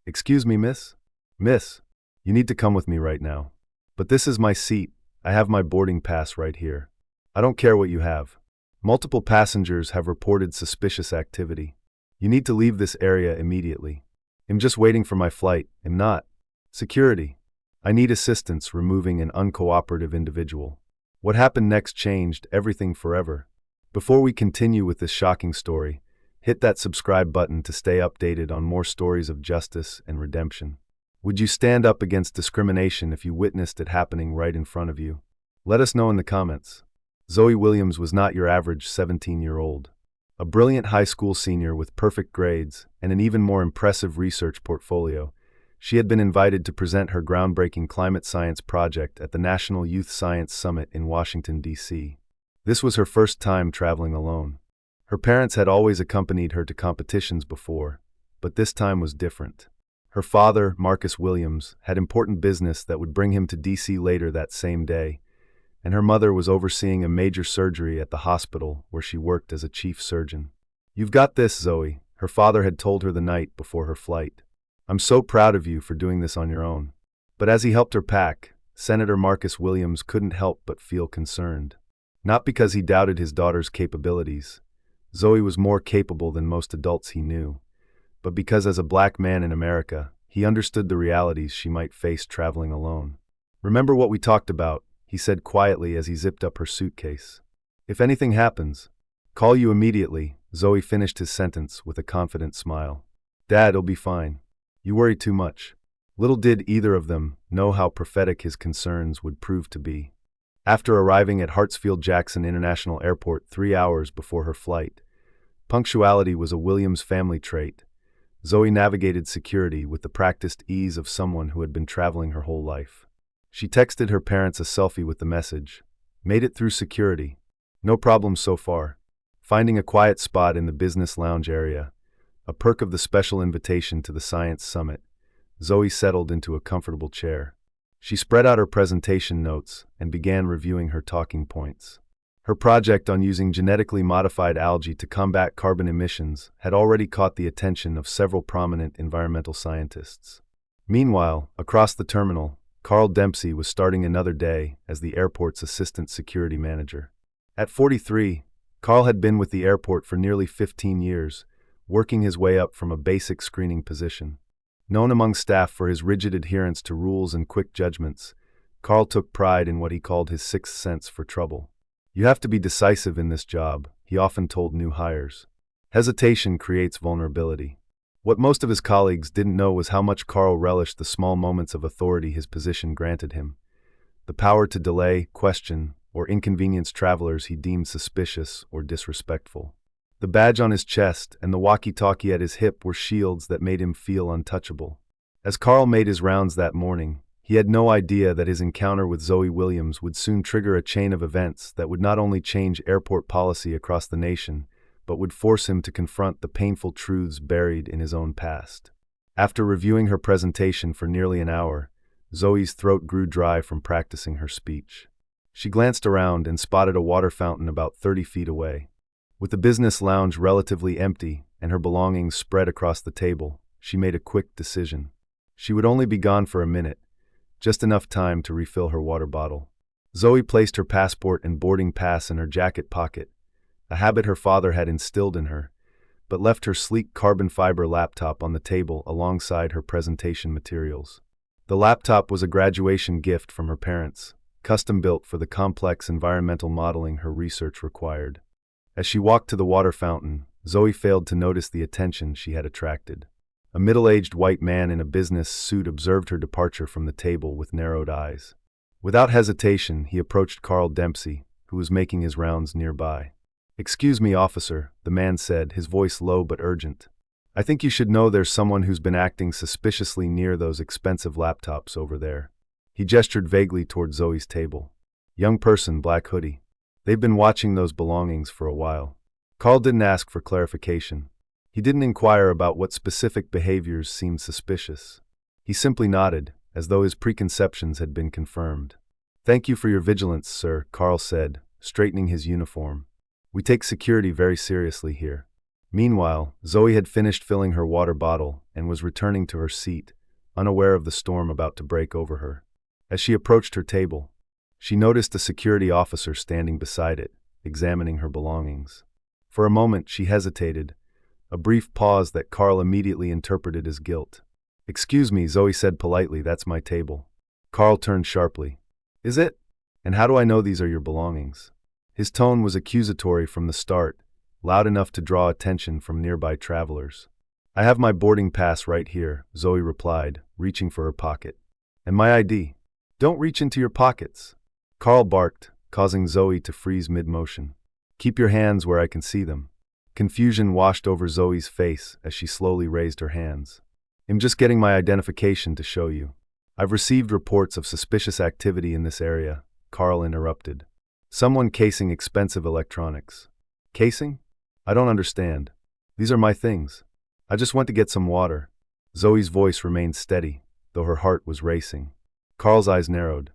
"Excuse me, miss? Miss, you need to come with me right now. But this is my seat. I have my boarding pass right here. I don't care what you have. Multiple passengers have reported suspicious activity. You need to leave this area immediately. I'm just waiting for my flight. I'm not. Security. I need assistance removing an uncooperative individual." What happened next changed everything forever. Before we continue with this shocking story, hit that subscribe button to stay updated on more stories of justice and redemption. Would you stand up against discrimination if you witnessed it happening right in front of you? Let us know in the comments. Zoe Williams was not your average 17-year-old. A brilliant high school senior with perfect grades and an even more impressive research portfolio, she had been invited to present her groundbreaking climate science project at the National Youth Science Summit in Washington, D.C. This was her first time traveling alone. Her parents had always accompanied her to competitions before, but this time was different. Her father, Marcus Williams, had important business that would bring him to D.C. later that same day, and her mother was overseeing a major surgery at the hospital where she worked as a chief surgeon. "You've got this, Zoe," her father had told her the night before her flight. "I'm so proud of you for doing this on your own." But as he helped her pack, Senator Marcus Williams couldn't help but feel concerned. Not because he doubted his daughter's capabilities. Zoe was more capable than most adults he knew, but because as a black man in America, he understood the realities she might face traveling alone. "Remember what we talked about," he said quietly as he zipped up her suitcase. "If anything happens, call you immediately." Zoe finished his sentence with a confident smile. "Dad, it'll be fine. You worry too much." Little did either of them know how prophetic his concerns would prove to be. After arriving at Hartsfield-Jackson International Airport 3 hours before her flight, punctuality was a Williams family trait. Zoe navigated security with the practiced ease of someone who had been traveling her whole life. She texted her parents a selfie with the message, "Made it through security. No problems so far." Finding a quiet spot in the business lounge area, a perk of the special invitation to the Science Summit, Zoe settled into a comfortable chair. She spread out her presentation notes and began reviewing her talking points. Her project on using genetically modified algae to combat carbon emissions had already caught the attention of several prominent environmental scientists. Meanwhile, across the terminal, Carl Dempsey was starting another day as the airport's assistant security manager. At 43, Carl had been with the airport for nearly 15 years, working his way up from a basic screening position. Known among staff for his rigid adherence to rules and quick judgments, Carl took pride in what he called his sixth sense for trouble. "You have to be decisive in this job," he often told new hires. "Hesitation creates vulnerability." What most of his colleagues didn't know was how much Carl relished the small moments of authority his position granted him. The power to delay, question, or inconvenience travelers he deemed suspicious or disrespectful. The badge on his chest and the walkie-talkie at his hip were shields that made him feel untouchable. As Carl made his rounds that morning, he had no idea that his encounter with Zoe Williams would soon trigger a chain of events that would not only change airport policy across the nation, but would force him to confront the painful truths buried in his own past. After reviewing her presentation for nearly an hour, Zoe's throat grew dry from practicing her speech. She glanced around and spotted a water fountain about 30 feet away. With the business lounge relatively empty and her belongings spread across the table, she made a quick decision. She would only be gone for a minute, just enough time to refill her water bottle. Zoe placed her passport and boarding pass in her jacket pocket, a habit her father had instilled in her, but left her sleek carbon fiber laptop on the table alongside her presentation materials. The laptop was a graduation gift from her parents, custom-built for the complex environmental modeling her research required. As she walked to the water fountain, Zoe failed to notice the attention she had attracted. A middle-aged white man in a business suit observed her departure from the table with narrowed eyes. Without hesitation, he approached Carl Dempsey, who was making his rounds nearby. "Excuse me, officer," the man said, his voice low but urgent. "I think you should know there's someone who's been acting suspiciously near those expensive laptops over there." He gestured vaguely toward Zoe's table. "Young person, black hoodie. They've been watching those belongings for a while." Carl didn't ask for clarification. He didn't inquire about what specific behaviors seemed suspicious. He simply nodded, as though his preconceptions had been confirmed. "Thank you for your vigilance, sir," Carl said, straightening his uniform. "We take security very seriously here." Meanwhile, Zoe had finished filling her water bottle and was returning to her seat, unaware of the storm about to break over her. As she approached her table, she noticed a security officer standing beside it, examining her belongings. For a moment, she hesitated, a brief pause that Carl immediately interpreted as guilt. "Excuse me," Zoe said politely, "that's my table." Carl turned sharply. "Is it? And how do I know these are your belongings?" His tone was accusatory from the start, loud enough to draw attention from nearby travelers. "I have my boarding pass right here," Zoe replied, reaching for her pocket. "And my ID." "Don't reach into your pockets," Carl barked, causing Zoe to freeze mid-motion. "Keep your hands where I can see them." Confusion washed over Zoe's face as she slowly raised her hands. "I'm just getting my identification to show you." "I've received reports of suspicious activity in this area," Carl interrupted. "Someone casing expensive electronics." "Casing? I don't understand. These are my things. I just went to get some water." Zoe's voice remained steady, though her heart was racing. Carl's eyes narrowed.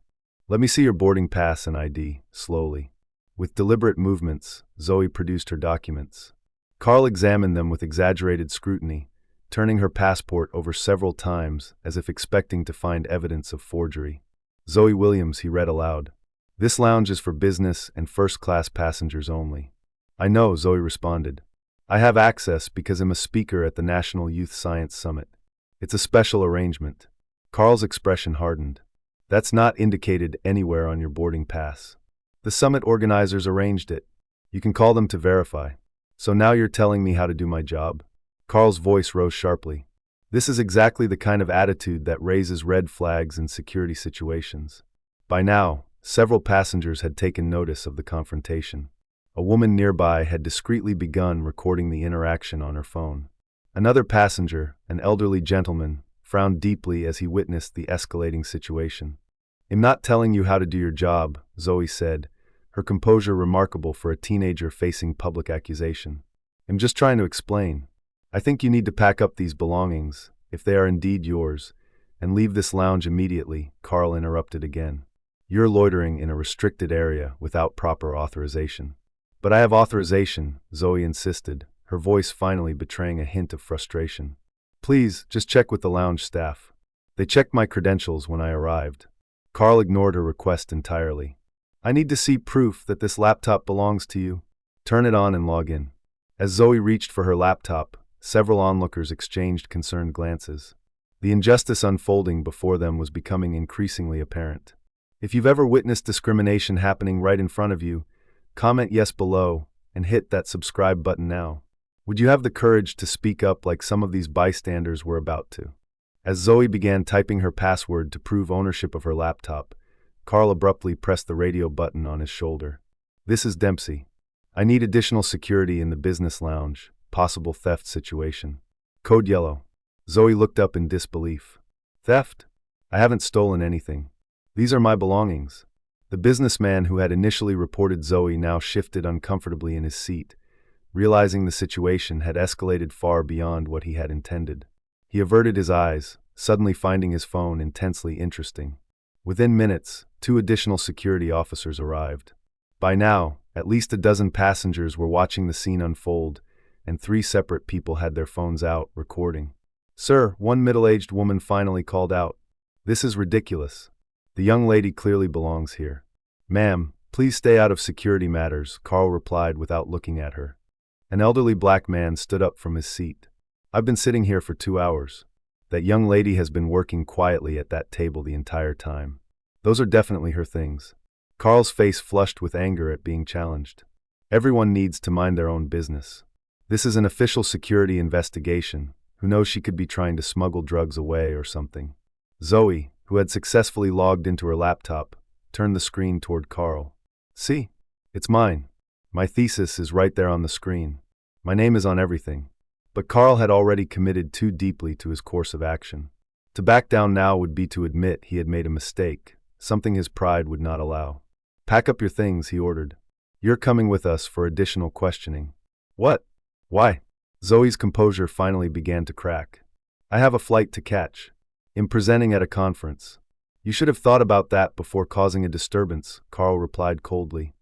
"Let me see your boarding pass and ID," slowly. With deliberate movements, Zoe produced her documents. Carl examined them with exaggerated scrutiny, turning her passport over several times as if expecting to find evidence of forgery. "Zoe Williams," he read aloud. "This lounge is for business and first-class passengers only." "I know," Zoe responded. "I have access because I'm a speaker at the National Youth Science Summit. It's a special arrangement." Carl's expression hardened. "That's not indicated anywhere on your boarding pass. The summit organizers arranged it. You can call them to verify." "So now you're telling me how to do my job?" Carl's voice rose sharply. This is exactly the kind of attitude that raises red flags in security situations. By now, several passengers had taken notice of the confrontation. A woman nearby had discreetly begun recording the interaction on her phone. Another passenger, an elderly gentleman, frowned deeply as he witnessed the escalating situation. "I'm not telling you how to do your job," Zoe said, her composure remarkable for a teenager facing public accusation. "I'm just trying to explain. I think you need to pack up these belongings, if they are indeed yours, and leave this lounge immediately," Carl interrupted again. "You're loitering in a restricted area without proper authorization." "But I have authorization," Zoe insisted, her voice finally betraying a hint of frustration. "Please, just check with the lounge staff. They checked my credentials when I arrived." Carl ignored her request entirely. "I need to see proof that this laptop belongs to you. Turn it on and log in." As Zoe reached for her laptop, several onlookers exchanged concerned glances. The injustice unfolding before them was becoming increasingly apparent. If you've ever witnessed discrimination happening right in front of you, comment yes below and hit that subscribe button now. Would you have the courage to speak up like some of these bystanders were about to? As Zoe began typing her password to prove ownership of her laptop, Carl abruptly pressed the radio button on his shoulder. "This is Dempsey. I need additional security in the business lounge. Possible theft situation. Code yellow." Zoe looked up in disbelief. "Theft? I haven't stolen anything. These are my belongings." The businessman who had initially reported Zoe now shifted uncomfortably in his seat, realizing the situation had escalated far beyond what he had intended. He averted his eyes, suddenly finding his phone intensely interesting. Within minutes, 2 additional security officers arrived. By now, at least a dozen passengers were watching the scene unfold, and 3 separate people had their phones out, recording. "Sir," one middle-aged woman finally called out. "This is ridiculous. The young lady clearly belongs here." "Ma'am, please stay out of security matters," Carl replied without looking at her. An elderly black man stood up from his seat. "I've been sitting here for 2 hours. That young lady has been working quietly at that table the entire time. Those are definitely her things." Carl's face flushed with anger at being challenged. Everyone needs to mind their own business. This is an official security investigation. Who knows, she could be trying to smuggle drugs away or something. Zoe, who had successfully logged into her laptop, turned the screen toward Carl. "See? It's mine. My thesis is right there on the screen. My name is on everything." But Carl had already committed too deeply to his course of action. To back down now would be to admit he had made a mistake, something his pride would not allow. "Pack up your things," he ordered. "You're coming with us for additional questioning." "What? Why?" Zoe's composure finally began to crack. "I have a flight to catch. I'm presenting at a conference." "You should have thought about that before causing a disturbance," Carl replied coldly.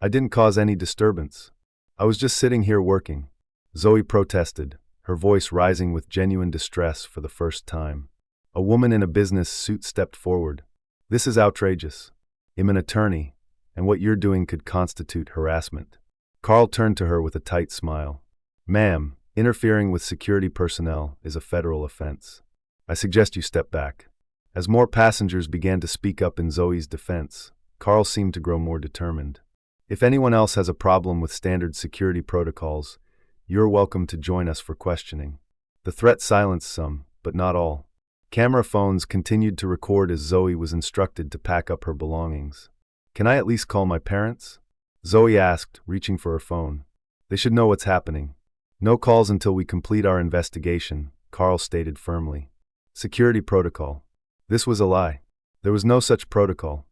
"I didn't cause any disturbance. I was just sitting here working." Zoe protested, her voice rising with genuine distress for the first time. A woman in a business suit stepped forward. "This is outrageous. I'm an attorney, and what you're doing could constitute harassment." Carl turned to her with a tight smile. "Ma'am, interfering with security personnel is a federal offense. I suggest you step back." As more passengers began to speak up in Zoe's defense, Carl seemed to grow more determined. "If anyone else has a problem with standard security protocols, you're welcome to join us for questioning." The threat silenced some, but not all. Camera phones continued to record as Zoe was instructed to pack up her belongings. "Can I at least call my parents?" Zoe asked, reaching for her phone. "They should know what's happening." "No calls until we complete our investigation," Carl stated firmly. Security protocol. This was a lie. There was no such protocol.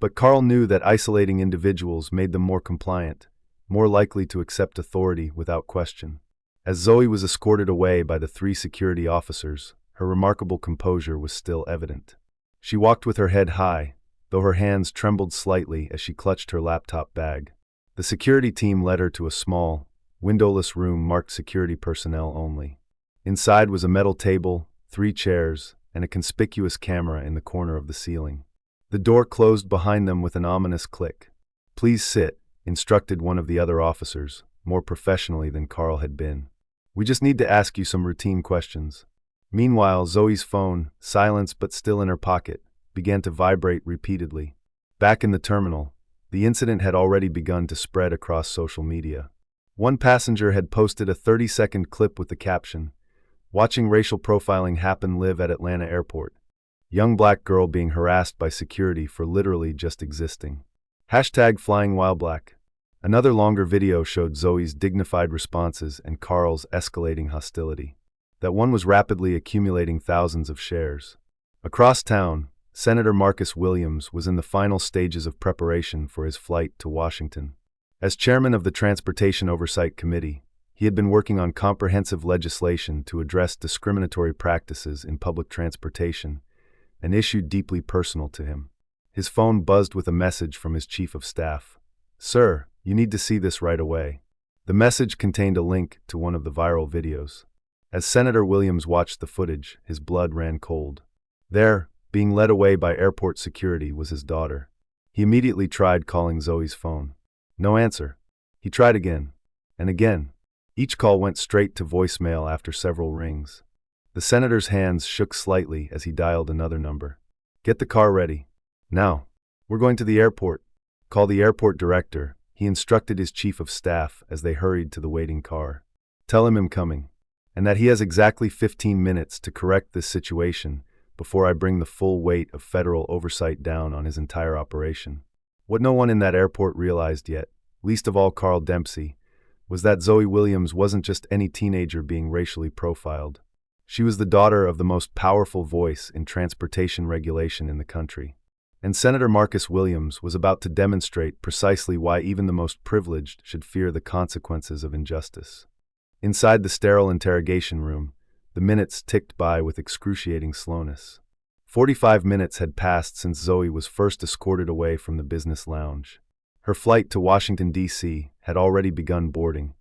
But Carl knew that isolating individuals made them more compliant, more likely to accept authority without question. As Zoe was escorted away by the 3 security officers, her remarkable composure was still evident. She walked with her head high, though her hands trembled slightly as she clutched her laptop bag. The security team led her to a small, windowless room marked security personnel only. Inside was a metal table, 3 chairs, and a conspicuous camera in the corner of the ceiling. The door closed behind them with an ominous click. "Please sit," instructed one of the other officers, more professionally than Carl had been. "We just need to ask you some routine questions." Meanwhile, Zoe's phone, silenced but still in her pocket, began to vibrate repeatedly. Back in the terminal, the incident had already begun to spread across social media. One passenger had posted a 30-second clip with the caption, "Watching racial profiling happen live at Atlanta airport. Young black girl being harassed by security for literally just existing. Hashtag flying while black." Another longer video showed Zoe's dignified responses and Carl's escalating hostility. That one was rapidly accumulating thousands of shares. Across town, Senator Marcus Williams was in the final stages of preparation for his flight to Washington. As chairman of the Transportation Oversight Committee, he had been working on comprehensive legislation to address discriminatory practices in public transportation, an issue deeply personal to him. His phone buzzed with a message from his chief of staff. "Sir, you need to see this right away." The message contained a link to one of the viral videos. As Senator Williams watched the footage, his blood ran cold. There, being led away by airport security, was his daughter. He immediately tried calling Zoe's phone. No answer. He tried again, and again. Each call went straight to voicemail after several rings. The senator's hands shook slightly as he dialed another number. "Get the car ready. Now. We're going to the airport. Call the airport director," he instructed his chief of staff as they hurried to the waiting car. "Tell him I'm coming, and that he has exactly 15 minutes to correct this situation before I bring the full weight of federal oversight down on his entire operation." What no one in that airport realized yet, least of all Carl Dempsey, was that Zoe Williams wasn't just any teenager being racially profiled. She was the daughter of the most powerful voice in transportation regulation in the country. And Senator Marcus Williams was about to demonstrate precisely why even the most privileged should fear the consequences of injustice. Inside the sterile interrogation room, the minutes ticked by with excruciating slowness. 45 minutes had passed since Zoe was first escorted away from the business lounge. Her flight to Washington, D.C. had already begun boarding,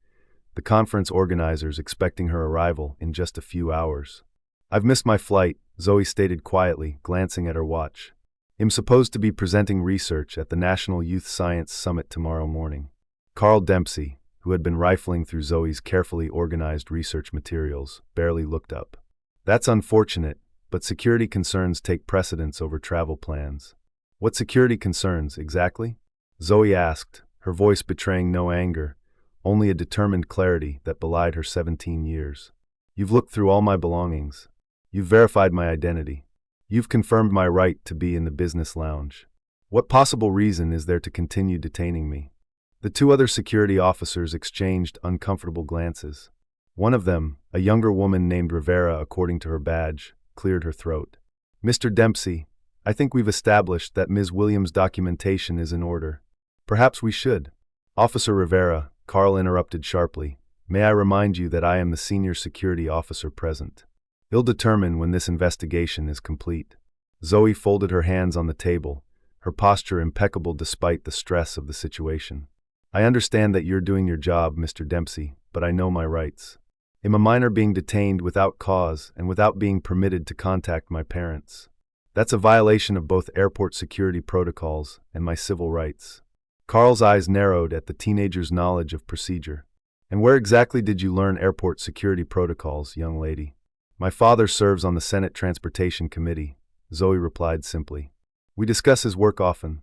the conference organizers expecting her arrival in just a few hours. "I've missed my flight," Zoe stated quietly, glancing at her watch. "I'm supposed to be presenting research at the National Youth Science Summit tomorrow morning." Carl Dempsey, who had been rifling through Zoe's carefully organized research materials, barely looked up. "That's unfortunate, but security concerns take precedence over travel plans." "What security concerns, exactly?" Zoe asked, her voice betraying no anger, only a determined clarity that belied her 17 years. "You've looked through all my belongings. You've verified my identity. You've confirmed my right to be in the business lounge. What possible reason is there to continue detaining me?" The 2 other security officers exchanged uncomfortable glances. One of them, a younger woman named Rivera according to her badge, cleared her throat. "Mr. Dempsey, I think we've established that Ms. Williams' documentation is in order. Perhaps we should." "Officer Rivera," Carl interrupted sharply, "may I remind you that I am the senior security officer present. I'll determine when this investigation is complete." Zoe folded her hands on the table, her posture impeccable despite the stress of the situation. "I understand that you're doing your job, Mr. Dempsey, but I know my rights. I'm a minor being detained without cause and without being permitted to contact my parents. That's a violation of both airport security protocols and my civil rights. Carl's eyes narrowed at the teenager's knowledge of procedure. And where exactly did you learn airport security protocols, young lady? My father serves on the Senate Transportation Committee, Zoe replied simply. We discuss his work often.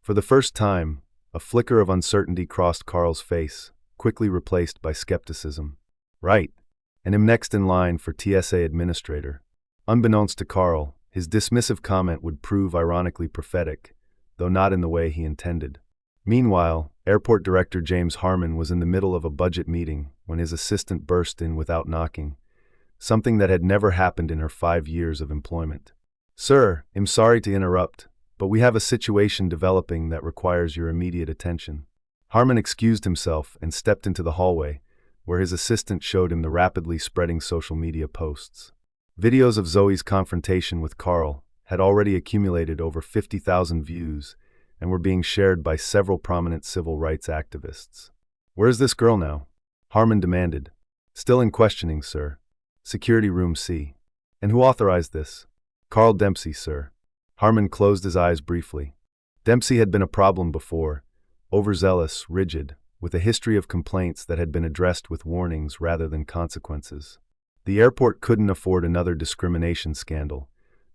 For the first time, a flicker of uncertainty crossed Carl's face, quickly replaced by skepticism. Right. And him next in line for TSA administrator. Unbeknownst to Carl, his dismissive comment would prove ironically prophetic, though not in the way he intended. Meanwhile, Airport Director James Harmon was in the middle of a budget meeting when his assistant burst in without knocking, something that had never happened in her 5 years of employment. Sir, I'm sorry to interrupt, but we have a situation developing that requires your immediate attention. Harmon excused himself and stepped into the hallway, where his assistant showed him the rapidly spreading social media posts. Videos of Zoe's confrontation with Carl had already accumulated over 50,000 views and were being shared by several prominent civil rights activists. Where's this girl now? Harmon demanded. Still in questioning, sir. Security room C. And who authorized this? Carl Dempsey, sir. Harmon closed his eyes briefly. Dempsey had been a problem before, overzealous, rigid, with a history of complaints that had been addressed with warnings rather than consequences. The airport couldn't afford another discrimination scandal,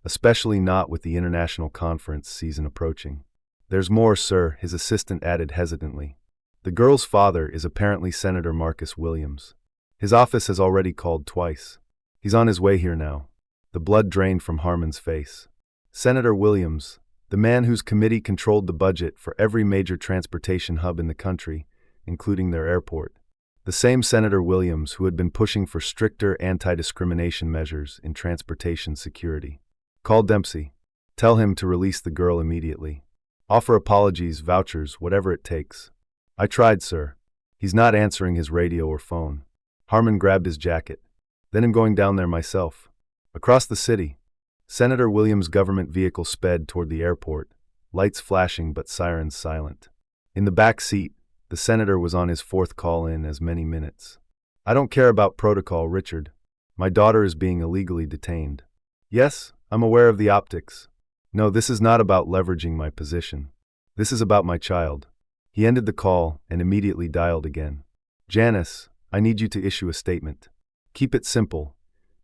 especially not with the international conference season approaching. There's more, sir, his assistant added hesitantly. The girl's father is apparently Senator Marcus Williams. His office has already called twice. He's on his way here now. The blood drained from Harmon's face. Senator Williams, the man whose committee controlled the budget for every major transportation hub in the country, including their airport. The same Senator Williams who had been pushing for stricter anti-discrimination measures in transportation security. Call Dempsey. Tell him to release the girl immediately. Offer apologies, vouchers, whatever it takes. I tried, sir. He's not answering his radio or phone. Harmon grabbed his jacket. Then I'm going down there myself. Across the city, Senator Williams' government vehicle sped toward the airport, lights flashing but sirens silent. In the back seat, the senator was on his fourth call in as many minutes. I don't care about protocol, Richard. My daughter is being illegally detained. Yes, I'm aware of the optics. No, this is not about leveraging my position. This is about my child. He ended the call and immediately dialed again. Janice, I need you to issue a statement. Keep it simple.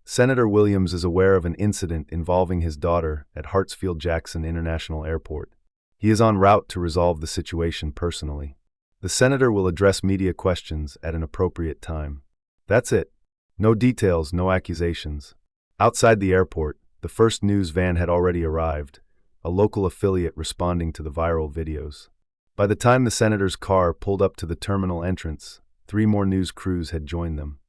Senator Williams is aware of an incident involving his daughter at Hartsfield-Jackson International Airport. He is en route to resolve the situation personally. The senator will address media questions at an appropriate time. That's it. No details, no accusations. Outside the airport, the first news van had already arrived, a local affiliate responding to the viral videos. By the time the senator's car pulled up to the terminal entrance, 3 more news crews had joined them.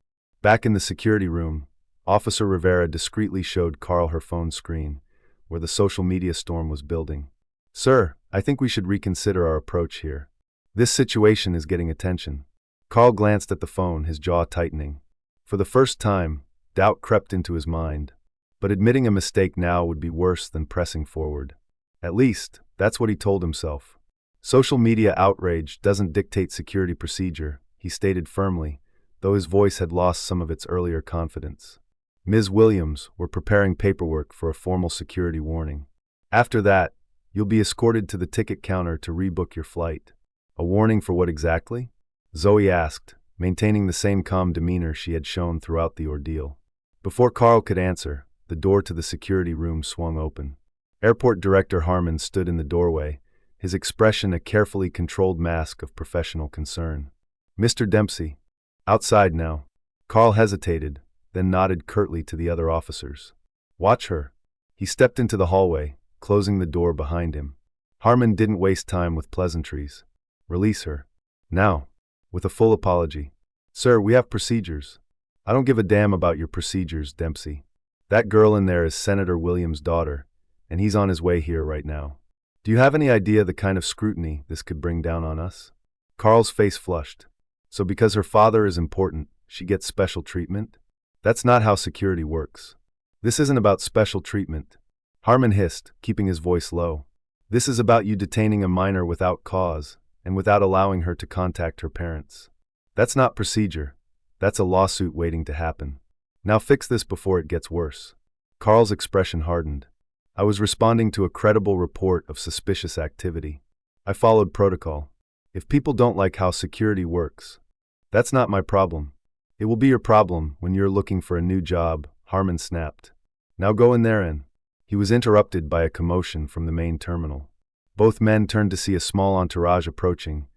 Back in the security room, Officer Rivera discreetly showed Carl her phone screen, where the social media storm was building. Sir, I think we should reconsider our approach here. This situation is getting attention. Carl glanced at the phone, his jaw tightening. For the first time, doubt crept into his mind. But admitting a mistake now would be worse than pressing forward. At least, that's what he told himself. Social media outrage doesn't dictate security procedure, he stated firmly, though his voice had lost some of its earlier confidence. Ms. Williams, we're preparing paperwork for a formal security warning. After that, you'll be escorted to the ticket counter to rebook your flight. A warning for what exactly? Zoe asked, maintaining the same calm demeanor she had shown throughout the ordeal. Before Carl could answer, the door to the security room swung open. Airport Director Harmon stood in the doorway, his expression a carefully controlled mask of professional concern. Mr. Dempsey. Outside now. Carl hesitated, then nodded curtly to the other officers. Watch her. He stepped into the hallway, closing the door behind him. Harmon didn't waste time with pleasantries. Release her. Now. With a full apology. Sir, we have procedures. I don't give a damn about your procedures, Dempsey. That girl in there is Senator Williams' daughter, and he's on his way here right now. Do you have any idea the kind of scrutiny this could bring down on us? Carl's face flushed. So because her father is important, she gets special treatment? That's not how security works. This isn't about special treatment. Harmon hissed, keeping his voice low. This is about you detaining a minor without cause, and without allowing her to contact her parents. That's not procedure. That's a lawsuit waiting to happen. Now fix this before it gets worse. Carl's expression hardened. I was responding to a credible report of suspicious activity. I followed protocol. If people don't like how security works, that's not my problem. It will be your problem when you're looking for a new job, Harmon snapped. Now go in there and... He was interrupted by a commotion from the main terminal. Both men turned to see a small entourage approaching,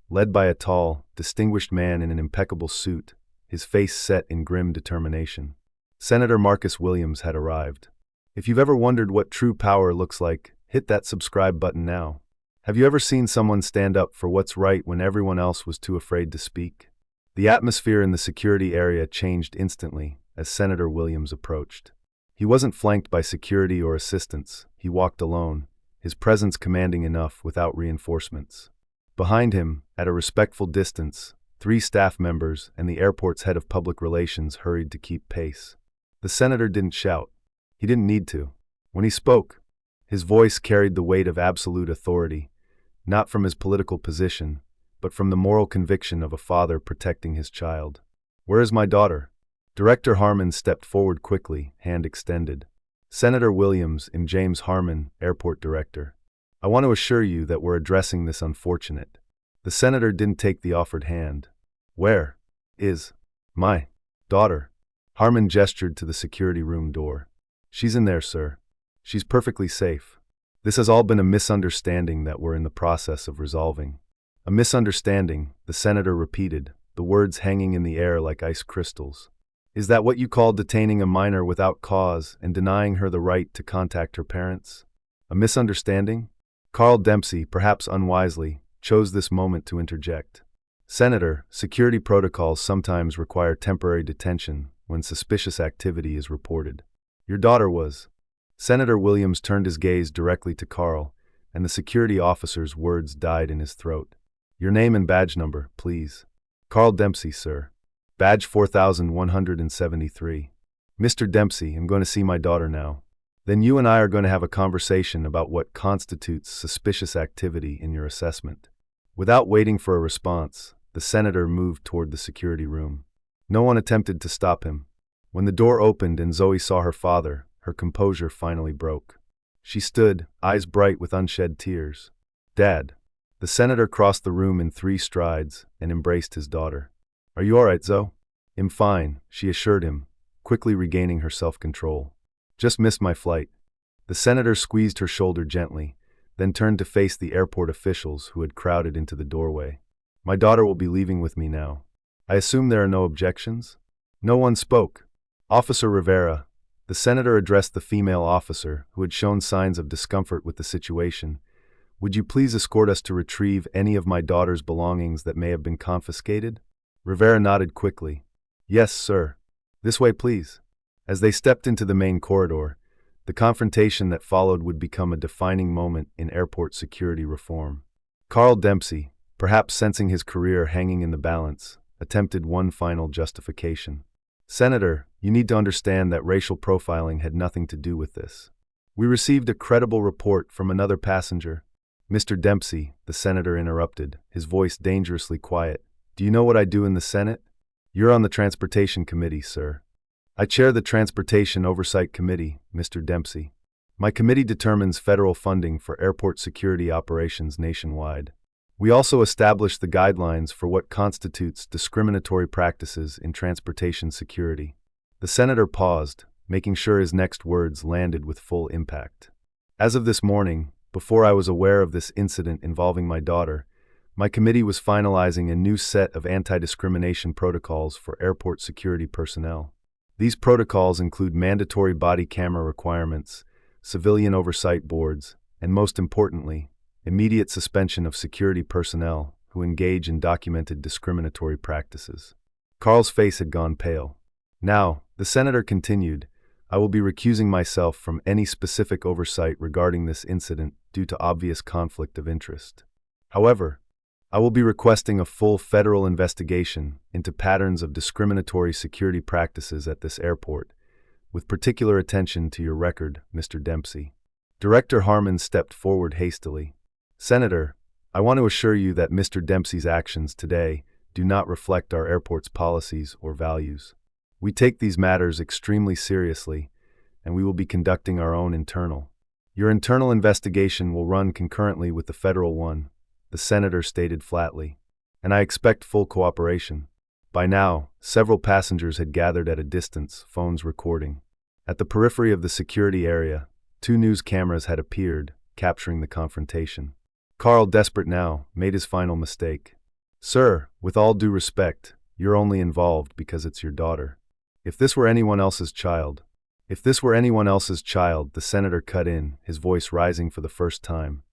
led by a tall, distinguished man in an impeccable suit, his face set in grim determination. Senator Marcus Williams had arrived. If you've ever wondered what true power looks like, hit that subscribe button now. Have you ever seen someone stand up for what's right when everyone else was too afraid to speak? The atmosphere in the security area changed instantly as Senator Williams approached. He wasn't flanked by security or assistants. He walked alone, his presence commanding enough without reinforcements. Behind him, at a respectful distance, 3 staff members and the airport's head of public relations hurried to keep pace. The senator didn't shout. He didn't need to. When he spoke, his voice carried the weight of absolute authority, not from his political position, but from the moral conviction of a father protecting his child. "Where is my daughter?" Director Harmon stepped forward quickly, hand extended. "Senator Williams, I'm James Harmon, Airport Director. I want to assure you that we're addressing this unfortunate." The senator didn't take the offered hand. "Where is my daughter?" Harmon gestured to the security room door. "She's in there, sir. She's perfectly safe. This has all been a misunderstanding that we're in the process of resolving." "A misunderstanding," the senator repeated, the words hanging in the air like ice crystals. "Is that what you call detaining a minor without cause and denying her the right to contact her parents? A misunderstanding?" Carl Dempsey, perhaps unwisely, chose this moment to interject. "Senator, security protocols sometimes require temporary detention when suspicious activity is reported. Your daughter was..." Senator Williams turned his gaze directly to Carl, and the security officer's words died in his throat. "Your name and badge number, please." "Carl Dempsey, sir. Badge 4173. "Mr. Dempsey, I'm going to see my daughter now. Then you and I are going to have a conversation about what constitutes suspicious activity in your assessment." Without waiting for a response, the senator moved toward the security room. No one attempted to stop him. When the door opened and Zoe saw her father, her composure finally broke. She stood, eyes bright with unshed tears. "Dad." The senator crossed the room in 3 strides and embraced his daughter. "Are you all right, Zoe?" "I'm fine," she assured him, quickly regaining her self-control. "Just missed my flight." The senator squeezed her shoulder gently, then turned to face the airport officials who had crowded into the doorway. "My daughter will be leaving with me now. I assume there are no objections?" No one spoke. "Officer Rivera," the senator addressed the female officer who had shown signs of discomfort with the situation, "would you please escort us to retrieve any of my daughter's belongings that may have been confiscated?" Rivera nodded quickly. "Yes, sir. This way, please." As they stepped into the main corridor, the confrontation that followed would become a defining moment in airport security reform. Carl Dempsey, perhaps sensing his career hanging in the balance, attempted one final justification. "Senator, you need to understand that racial profiling had nothing to do with this. We received a credible report from another passenger." "Mr. Dempsey," the senator interrupted, his voice dangerously quiet. "Do you know what I do in the Senate?" "You're on the Transportation Committee, sir." "I chair the Transportation Oversight Committee, Mr. Dempsey. My committee determines federal funding for airport security operations nationwide. We also establish the guidelines for what constitutes discriminatory practices in transportation security." The senator paused, making sure his next words landed with full impact. "As of this morning, before I was aware of this incident involving my daughter, my committee was finalizing a new set of anti-discrimination protocols for airport security personnel. These protocols include mandatory body camera requirements, civilian oversight boards, and most importantly, immediate suspension of security personnel who engage in documented discriminatory practices." Carl's face had gone pale. "Now," the senator continued, "I will be recusing myself from any specific oversight regarding this incident due to obvious conflict of interest. However, I will be requesting a full federal investigation into patterns of discriminatory security practices at this airport, with particular attention to your record, Mr. Dempsey." Director Harmon stepped forward hastily. "Senator, I want to assure you that Mr. Dempsey's actions today do not reflect our airport's policies or values. We take these matters extremely seriously, and we will be conducting our own internal. Your internal investigation will run concurrently with the federal one, the senator stated flatly, and I expect full cooperation. By now, several passengers had gathered at a distance, phones recording. At the periphery of the security area, 2 news cameras had appeared, capturing the confrontation. Carl, desperate now, made his final mistake. "Sir, with all due respect, you're only involved because it's your daughter. If this were anyone else's child," the senator cut in, his voice rising for the first time.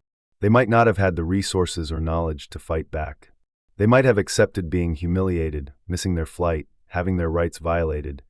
"They might not have had the resources or knowledge to fight back. They might have accepted being humiliated, missing their flight, having their rights violated,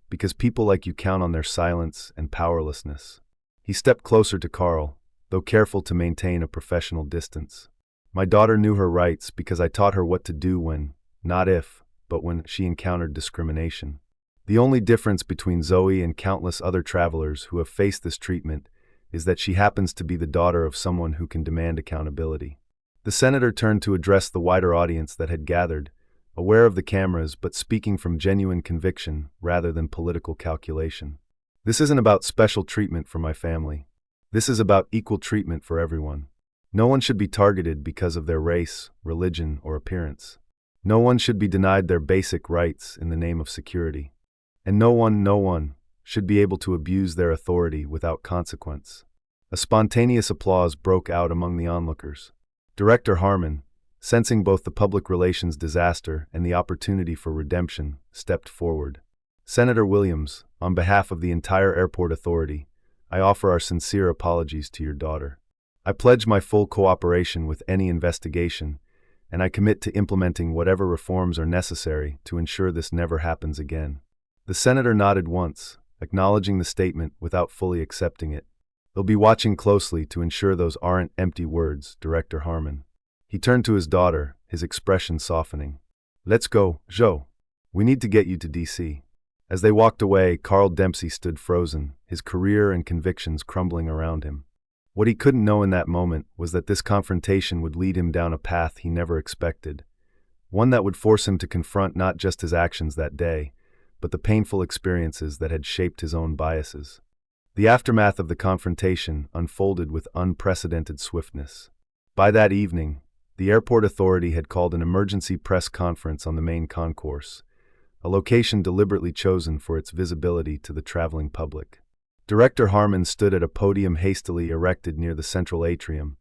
because people like you count on their silence and powerlessness." He stepped closer to Carl, though careful to maintain a professional distance. "My daughter knew her rights because I taught her what to do when, not if, but when she encountered discrimination. The only difference between Zoe and countless other travelers who have faced this treatment is that she happens to be the daughter of someone who can demand accountability." The senator turned to address the wider audience that had gathered, aware of the cameras but speaking from genuine conviction rather than political calculation. "This isn't about special treatment for my family. This is about equal treatment for everyone. No one should be targeted because of their race, religion, or appearance. No one should be denied their basic rights in the name of security. And no one should be able to abuse their authority without consequence." A spontaneous applause broke out among the onlookers. Director Harmon, sensing both the public relations disaster and the opportunity for redemption, stepped forward. "Senator Williams, on behalf of the entire airport authority, I offer our sincere apologies to your daughter. I pledge my full cooperation with any investigation, and I commit to implementing whatever reforms are necessary to ensure this never happens again." The senator nodded once, acknowledging the statement without fully accepting it. "They'll be watching closely to ensure those aren't empty words, Director Harmon." He turned to his daughter, his expression softening. "Let's go, Jo. We need to get you to D.C." As they walked away, Carl Dempsey stood frozen, his career and convictions crumbling around him. What he couldn't know in that moment was that this confrontation would lead him down a path he never expected, one that would force him to confront not just his actions that day, but the painful experiences that had shaped his own biases. The aftermath of the confrontation unfolded with unprecedented swiftness. By that evening, the airport authority had called an emergency press conference on the main concourse, a location deliberately chosen for its visibility to the traveling public. Director Harmon stood at a podium hastily erected near the central atrium,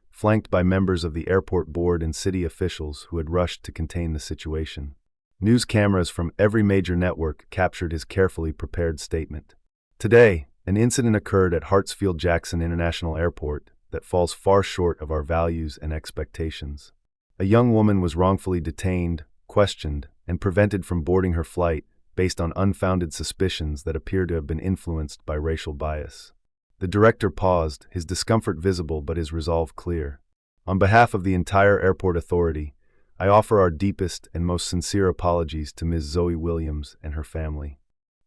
flanked by members of the airport board and city officials who had rushed to contain the situation. News cameras from every major network captured his carefully prepared statement. "Today, an incident occurred at Hartsfield-Jackson International Airport that falls far short of our values and expectations. A young woman was wrongfully detained, questioned, and prevented from boarding her flight based on unfounded suspicions that appear to have been influenced by racial bias." The director paused, his discomfort visible but his resolve clear. "On behalf of the entire airport authority, I offer our deepest and most sincere apologies to Ms. Zoe Williams and her family.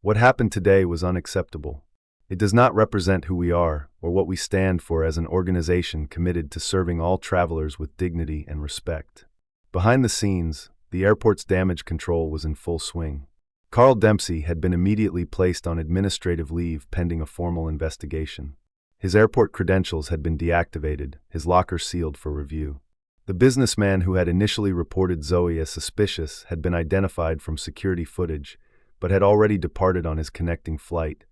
What happened today was unacceptable. It does not represent who we are or what we stand for as an organization committed to serving all travelers with dignity and respect." Behind the scenes, the airport's damage control was in full swing. Carl Dempsey had been immediately placed on administrative leave pending a formal investigation. His airport credentials had been deactivated, his locker sealed for review. The businessman who had initially reported Zoe as suspicious had been identified from security footage, but had already departed on his connecting flight,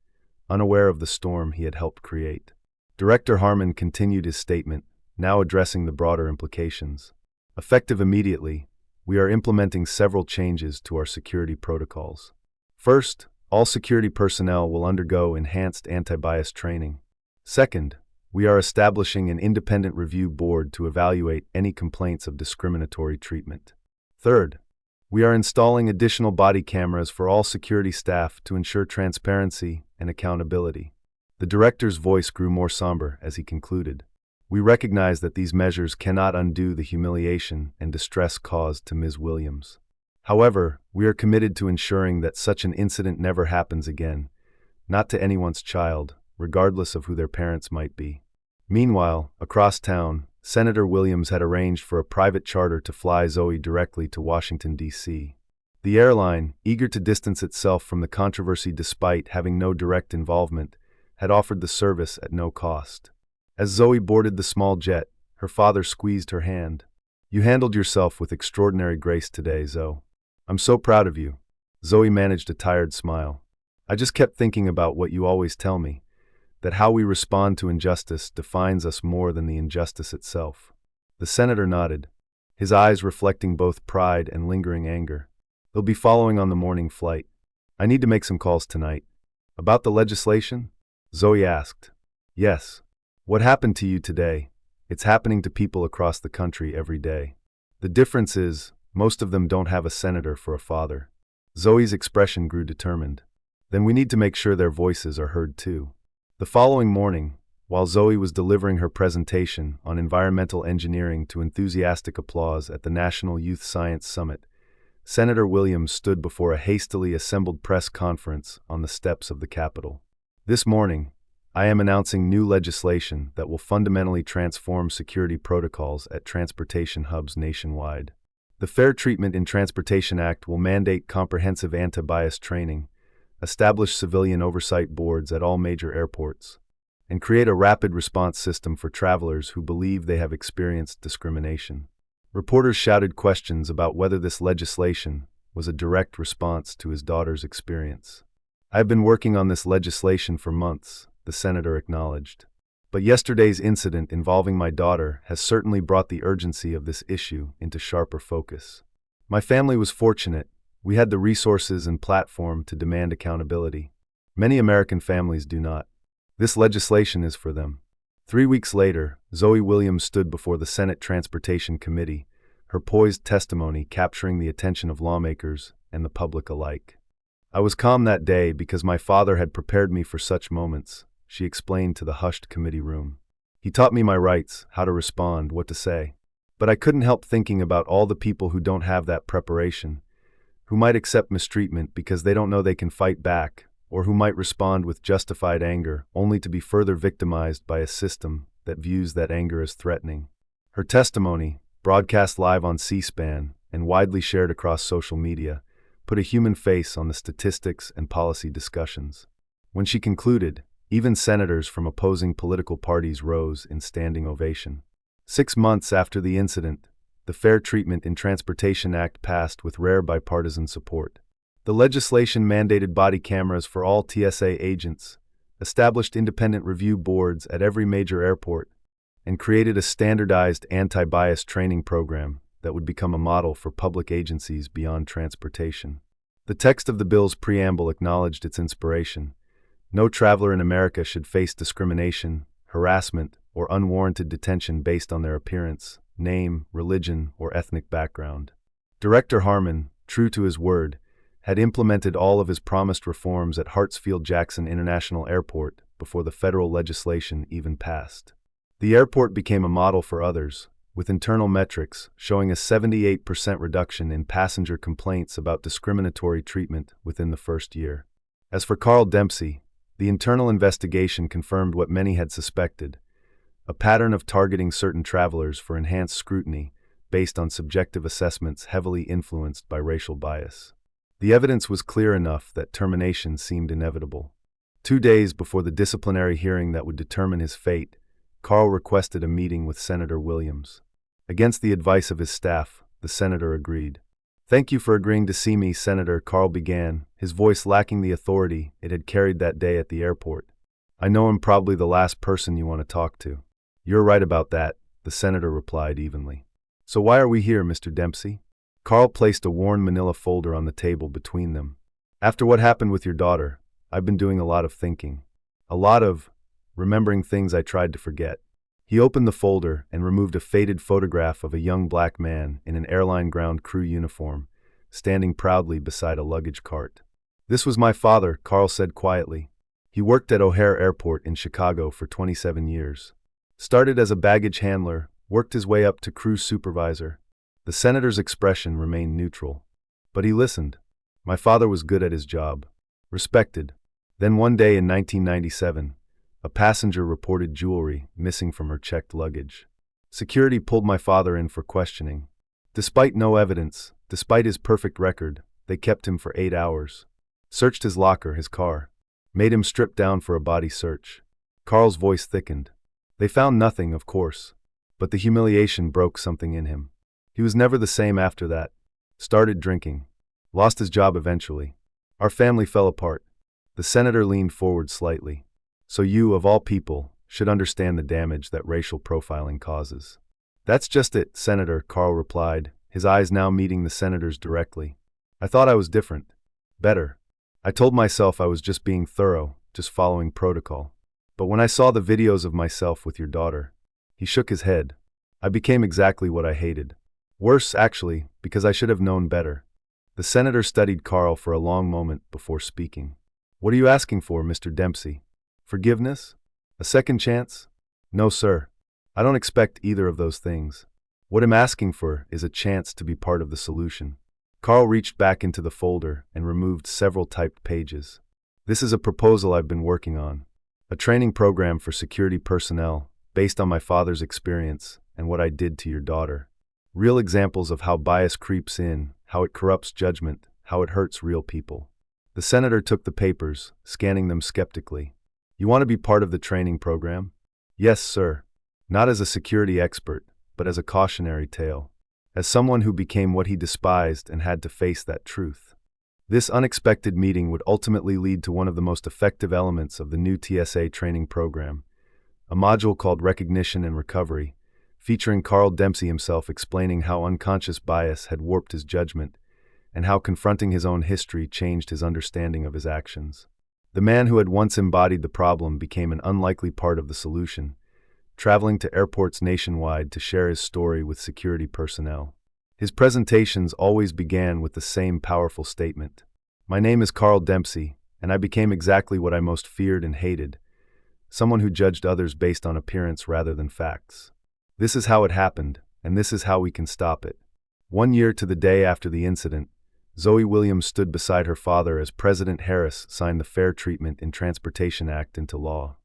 unaware of the storm he had helped create. Director Harmon continued his statement, now addressing the broader implications. "Effective immediately, we are implementing several changes to our security protocols. First, all security personnel will undergo enhanced anti-bias training. Second, we are establishing an independent review board to evaluate any complaints of discriminatory treatment. Third, we are installing additional body cameras for all security staff to ensure transparency and accountability." The director's voice grew more somber as he concluded. "We recognize that these measures cannot undo the humiliation and distress caused to Ms. Williams. However, we are committed to ensuring that such an incident never happens again, not to anyone's child, regardless of who their parents might be." Meanwhile, across town, Senator Williams had arranged for a private charter to fly Zoe directly to Washington, D.C. The airline, eager to distance itself from the controversy despite having no direct involvement, had offered the service at no cost. As Zoe boarded the small jet, her father squeezed her hand. "You handled yourself with extraordinary grace today, Zoe. I'm so proud of you." Zoe managed a tired smile. "I just kept thinking about what you always tell me, that how we respond to injustice defines us more than the injustice itself." The senator nodded, his eyes reflecting both pride and lingering anger. "They'll be following on the morning flight. I need to make some calls tonight." "About the legislation?" Zoe asked. "Yes. What happened to you today? It's happening to people across the country every day. The difference is, most of them don't have a senator for a father." Zoe's expression grew determined. "Then we need to make sure their voices are heard too." The following morning, while Zoe was delivering her presentation on environmental engineering to enthusiastic applause at the National Youth Science Summit, Senator Williams stood before a hastily assembled press conference on the steps of the Capitol. "This morning, I am announcing new legislation that will fundamentally transform security protocols at transportation hubs nationwide. The Fair Treatment in Transportation Act will mandate comprehensive anti-bias training, establish civilian oversight boards at all major airports, and create a rapid response system for travelers who believe they have experienced discrimination." Reporters shouted questions about whether this legislation was a direct response to his daughter's experience. "I have been working on this legislation for months," the senator acknowledged. "But yesterday's incident involving my daughter has certainly brought the urgency of this issue into sharper focus. My family was fortunate. We had the resources and platform to demand accountability. Many American families do not. This legislation is for them." 3 weeks later, Zoe Williams stood before the Senate Transportation Committee, her poised testimony capturing the attention of lawmakers and the public alike. "I was calm that day because my father had prepared me for such moments," she explained to the hushed committee room. "He taught me my rights, how to respond, what to say. But I couldn't help thinking about all the people who don't have that preparation, who might accept mistreatment because they don't know they can fight back, or who might respond with justified anger only to be further victimized by a system that views that anger as threatening." Her testimony, broadcast live on C-SPAN and widely shared across social media, put a human face on the statistics and policy discussions. When she concluded, even senators from opposing political parties rose in standing ovation. 6 months after the incident, the Fair Treatment in Transportation Act passed with rare bipartisan support. The legislation mandated body cameras for all TSA agents, established independent review boards at every major airport, and created a standardized anti-bias training program that would become a model for public agencies beyond transportation. The text of the bill's preamble acknowledged its inspiration. No traveler in America should face discrimination, harassment, or unwarranted detention based on their appearance, name, religion, or ethnic background. Director Harmon, true to his word, had implemented all of his promised reforms at Hartsfield-Jackson International Airport before the federal legislation even passed. The airport became a model for others, with internal metrics showing a 78% reduction in passenger complaints about discriminatory treatment within the first year. As for Carl Dempsey, the internal investigation confirmed what many had suspected: a pattern of targeting certain travelers for enhanced scrutiny based on subjective assessments heavily influenced by racial bias. The evidence was clear enough that termination seemed inevitable. 2 days before the disciplinary hearing that would determine his fate, Carl requested a meeting with Senator Williams. Against the advice of his staff, the senator agreed. "Thank you for agreeing to see me, Senator," Carl began, his voice lacking the authority it had carried that day at the airport. "I know I'm probably the last person you want to talk to." "You're right about that," the senator replied evenly. "So why are we here, Mr. Dempsey?" Carl placed a worn manila folder on the table between them. "After what happened with your daughter, I've been doing a lot of thinking. A lot of remembering things I tried to forget." He opened the folder and removed a faded photograph of a young black man in an airline ground crew uniform, standing proudly beside a luggage cart. "This was my father," Carl said quietly. "He worked at O'Hare Airport in Chicago for 27 years. Started as a baggage handler, worked his way up to crew supervisor." The senator's expression remained neutral. But he listened. "My father was good at his job. Respected. Then one day in 1997, a passenger reported jewelry missing from her checked luggage. Security pulled my father in for questioning. Despite no evidence, despite his perfect record, they kept him for 8 hours. Searched his locker, his car. Made him strip down for a body search. Carl's voice thickened. They found nothing, of course. But the humiliation broke something in him. He was never the same after that. Started drinking. Lost his job eventually. Our family fell apart. The senator leaned forward slightly. So you, of all people, should understand the damage that racial profiling causes. That's just it, Senator, Carl replied, his eyes now meeting the senator's directly. I thought I was different. Better. I told myself I was just being thorough, just following protocol. But when I saw the videos of myself with your daughter, he shook his head. I became exactly what I hated. Worse, actually, because I should have known better. The senator studied Carl for a long moment before speaking. What are you asking for, Mr. Dempsey? Forgiveness? A second chance? No, sir. I don't expect either of those things. What I'm asking for is a chance to be part of the solution. Carl reached back into the folder and removed several typed pages. This is a proposal I've been working on. A training program for security personnel, based on my father's experience and what I did to your daughter. Real examples of how bias creeps in, how it corrupts judgment, how it hurts real people. The senator took the papers, scanning them skeptically. You want to be part of the training program? Yes, sir. Not as a security expert, but as a cautionary tale. As someone who became what he despised and had to face that truth. This unexpected meeting would ultimately lead to one of the most effective elements of the new TSA training program, a module called Recognition and Recovery, featuring Carl Dempsey himself explaining how unconscious bias had warped his judgment and how confronting his own history changed his understanding of his actions. The man who had once embodied the problem became an unlikely part of the solution, traveling to airports nationwide to share his story with security personnel. His presentations always began with the same powerful statement. My name is Carl Dempsey, and I became exactly what I most feared and hated, someone who judged others based on appearance rather than facts. This is how it happened, and this is how we can stop it. 1 year to the day after the incident, Zoe Williams stood beside her father as President Harris signed the Fair Treatment in Transportation Act into law.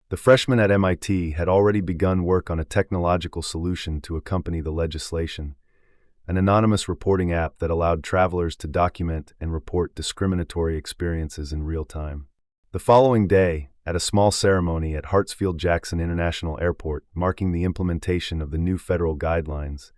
The freshman at MIT had already begun work on a technological solution to accompany the legislation, an anonymous reporting app that allowed travelers to document and report discriminatory experiences in real time. The following day, at a small ceremony at Hartsfield-Jackson International Airport marking the implementation of the new federal guidelines,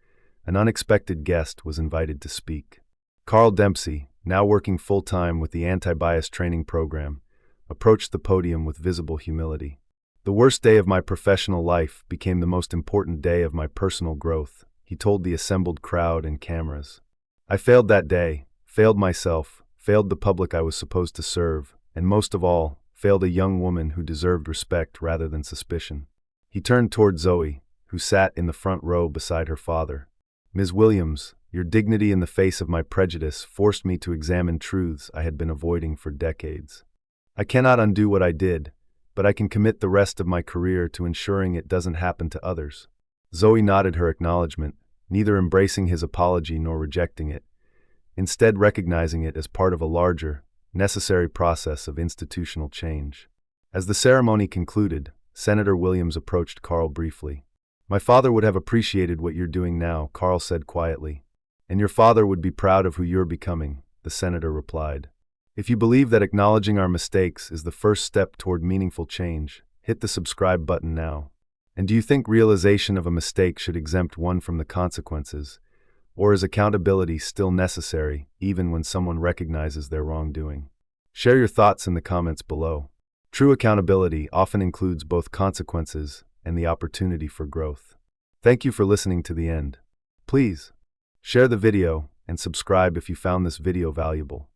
an unexpected guest was invited to speak. Carl Dempsey, now working full-time with the anti-bias training program, approached the podium with visible humility. The worst day of my professional life became the most important day of my personal growth, he told the assembled crowd and cameras. I failed that day, failed myself, failed the public I was supposed to serve, and most of all, failed a young woman who deserved respect rather than suspicion. He turned toward Zoe, who sat in the front row beside her father. Ms. Williams, your dignity in the face of my prejudice forced me to examine truths I had been avoiding for decades. I cannot undo what I did, but I can commit the rest of my career to ensuring it doesn't happen to others. Zoe nodded her acknowledgement, neither embracing his apology nor rejecting it, instead recognizing it as part of a larger, necessary process of institutional change. As the ceremony concluded, Senator Williams approached Carl briefly. My father would have appreciated what you're doing now, Carl said quietly. And your father would be proud of who you're becoming, the senator replied. If you believe that acknowledging our mistakes is the first step toward meaningful change, hit the subscribe button now. And do you think realization of a mistake should exempt one from the consequences? Or is accountability still necessary, even when someone recognizes their wrongdoing? Share your thoughts in the comments below. True accountability often includes both consequences and the opportunity for growth. Thank you for listening to the end. Please, share the video and subscribe if you found this video valuable.